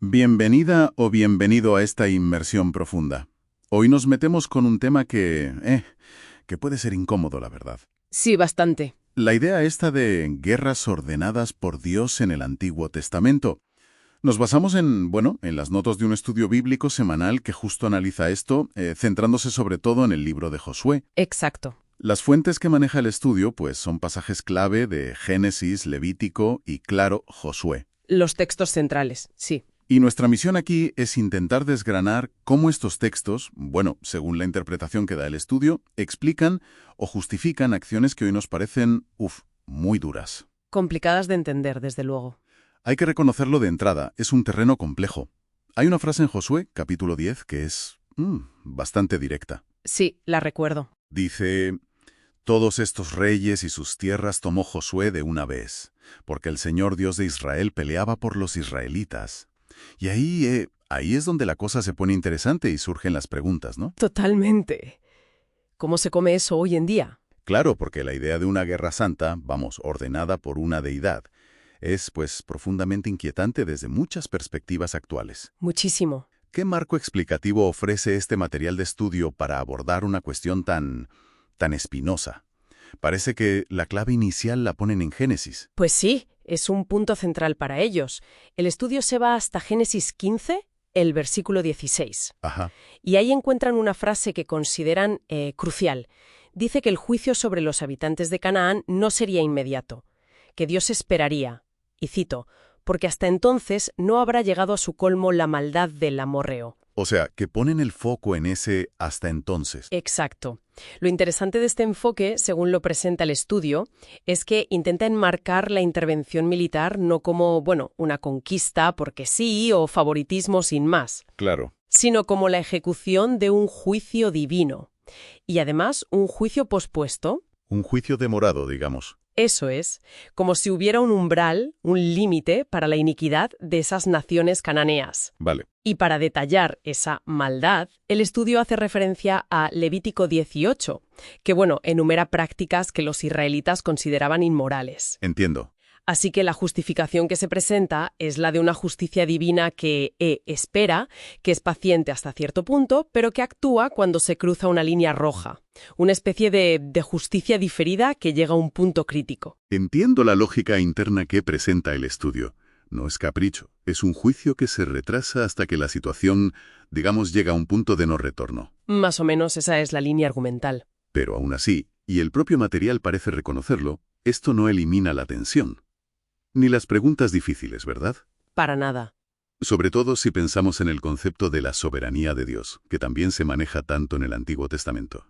Bienvenida o bienvenido a esta inmersión profunda. Hoy nos metemos con un tema que puede ser incómodo, la verdad. Sí, bastante. La idea esta de guerras ordenadas por Dios en el Antiguo Testamento. Nos basamos en las notas de un estudio bíblico semanal que justo analiza esto, centrándose sobre todo en el libro de Josué. Exacto. Las fuentes que maneja el estudio, pues, son pasajes clave de Génesis, Levítico y, claro, Josué. Los textos centrales, sí. Y nuestra misión aquí es intentar desgranar cómo estos textos, según la interpretación que da el estudio, explican o justifican acciones que hoy nos parecen, muy duras. Complicadas de entender, desde luego. Hay que reconocerlo de entrada, es un terreno complejo. Hay una frase en Josué, capítulo 10, que es bastante directa. Sí, la recuerdo. Dice: «Todos estos reyes y sus tierras tomó Josué de una vez, porque el Señor Dios de Israel peleaba por los israelitas». Y ahí es donde la cosa se pone interesante y surgen las preguntas, ¿no? Totalmente. ¿Cómo se come eso hoy en día? Claro, porque la idea de una guerra santa, ordenada por una deidad, es, profundamente inquietante desde muchas perspectivas actuales. Muchísimo. ¿Qué marco explicativo ofrece este material de estudio para abordar una cuestión tan espinosa? Parece que la clave inicial la ponen en Génesis. Pues sí, es un punto central para ellos. El estudio se va hasta Génesis 15, el versículo 16. Ajá. Y ahí encuentran una frase que consideran crucial. Dice que el juicio sobre los habitantes de Canaán no sería inmediato, que Dios esperaría, y cito, porque hasta entonces no habrá llegado a su colmo la maldad del amorreo. O sea, que ponen el foco en ese hasta entonces. Exacto. Lo interesante de este enfoque, según lo presenta el estudio, es que intenta enmarcar la intervención militar no como, una conquista porque sí o favoritismo sin más, Claro. sino como la ejecución de un juicio divino. Y además, un juicio pospuesto. Un juicio demorado, digamos. Eso es, como si hubiera un umbral, un límite para la iniquidad de esas naciones cananeas. Vale. Y para detallar esa maldad, el estudio hace referencia a Levítico 18, que enumera prácticas que los israelitas consideraban inmorales. Entiendo. Así que la justificación que se presenta es la de una justicia divina que espera, que es paciente hasta cierto punto, pero que actúa cuando se cruza una línea roja. Una especie de justicia diferida que llega a un punto crítico. Entiendo la lógica interna que presenta el estudio. No es capricho, es un juicio que se retrasa hasta que la situación, llega a un punto de no retorno. Más o menos esa es la línea argumental. Pero aún así, y el propio material parece reconocerlo, esto no elimina la tensión. Ni las preguntas difíciles, ¿verdad? Para nada. Sobre todo si pensamos en el concepto de la soberanía de Dios, que también se maneja tanto en el Antiguo Testamento.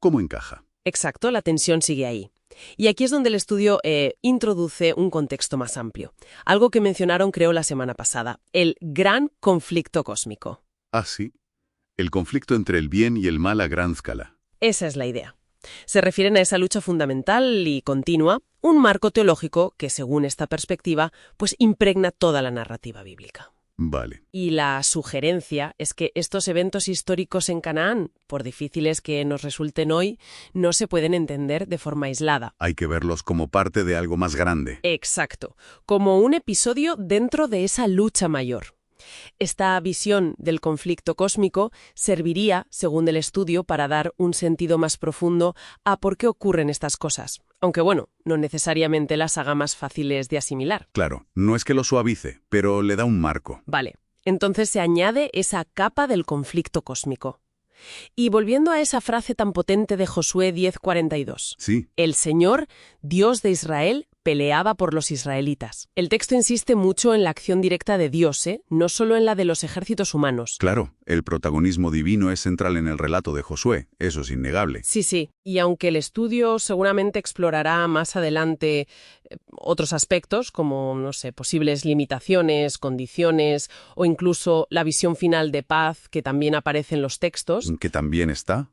¿Cómo encaja? Exacto, la tensión sigue ahí. Y aquí es donde el estudio introduce un contexto más amplio. Algo que mencionaron, creo, la semana pasada. El gran conflicto cósmico. Ah, sí. El conflicto entre el bien y el mal a gran escala. Esa es la idea. Se refieren a esa lucha fundamental y continua, un marco teológico que, según esta perspectiva, impregna toda la narrativa bíblica. Vale. Y la sugerencia es que estos eventos históricos en Canaán, por difíciles que nos resulten hoy, no se pueden entender de forma aislada. Hay que verlos como parte de algo más grande. Exacto, como un episodio dentro de esa lucha mayor. Esta visión del conflicto cósmico serviría, según el estudio, para dar un sentido más profundo a por qué ocurren estas cosas. Aunque no necesariamente las haga más fáciles de asimilar. Claro, no es que lo suavice, pero le da un marco. Vale, entonces se añade esa capa del conflicto cósmico. Y volviendo a esa frase tan potente de Josué 10:42. Sí. El Señor, Dios de Israel, peleaba por los israelitas. El texto insiste mucho en la acción directa de Dios, no solo en la de los ejércitos humanos. Claro, el protagonismo divino es central en el relato de Josué, eso es innegable. Sí, y aunque el estudio seguramente explorará más adelante otros aspectos, como, posibles limitaciones, condiciones, o incluso la visión final de paz que también aparece en los textos. ¿Que también está?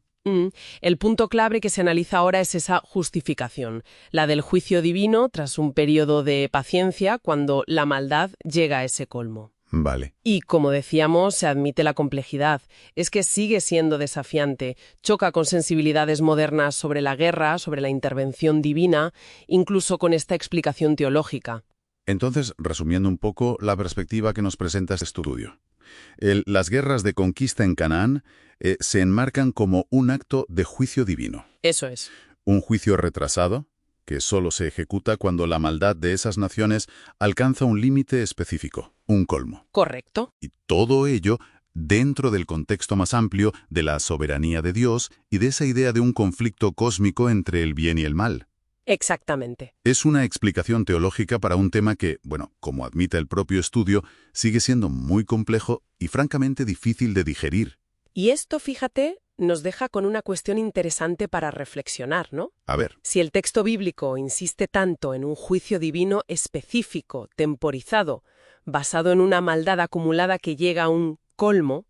El punto clave que se analiza ahora es esa justificación, la del juicio divino tras un periodo de paciencia cuando la maldad llega a ese colmo. Vale. Y, como decíamos, se admite la complejidad. Es que sigue siendo desafiante, choca con sensibilidades modernas sobre la guerra, sobre la intervención divina, incluso con esta explicación teológica. Entonces, resumiendo un poco la perspectiva que nos presenta este estudio. Las guerras de conquista en Canaán se enmarcan como un acto de juicio divino. Eso es. Un juicio retrasado, que solo se ejecuta cuando la maldad de esas naciones alcanza un límite específico, un colmo. Correcto. Y todo ello dentro del contexto más amplio de la soberanía de Dios y de esa idea de un conflicto cósmico entre el bien y el mal. Exactamente. Es una explicación teológica para un tema que, bueno, como admite el propio estudio, sigue siendo muy complejo y francamente difícil de digerir. Y esto, fíjate, nos deja con una cuestión interesante para reflexionar, ¿no? A ver, Si el texto bíblico insiste tanto en un juicio divino específico, temporizado, basado en una maldad acumulada que llega a un colmo,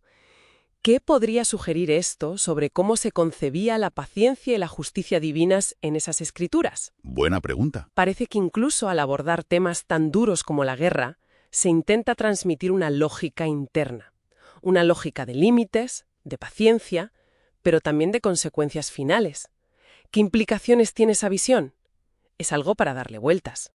¿qué podría sugerir esto sobre cómo se concebía la paciencia y la justicia divinas en esas escrituras? buena pregunta. Parece que incluso al abordar temas tan duros como la guerra, se intenta transmitir una lógica interna, una lógica de límites, de paciencia, pero también de consecuencias finales. ¿Qué implicaciones tiene esa visión? Es algo para darle vueltas.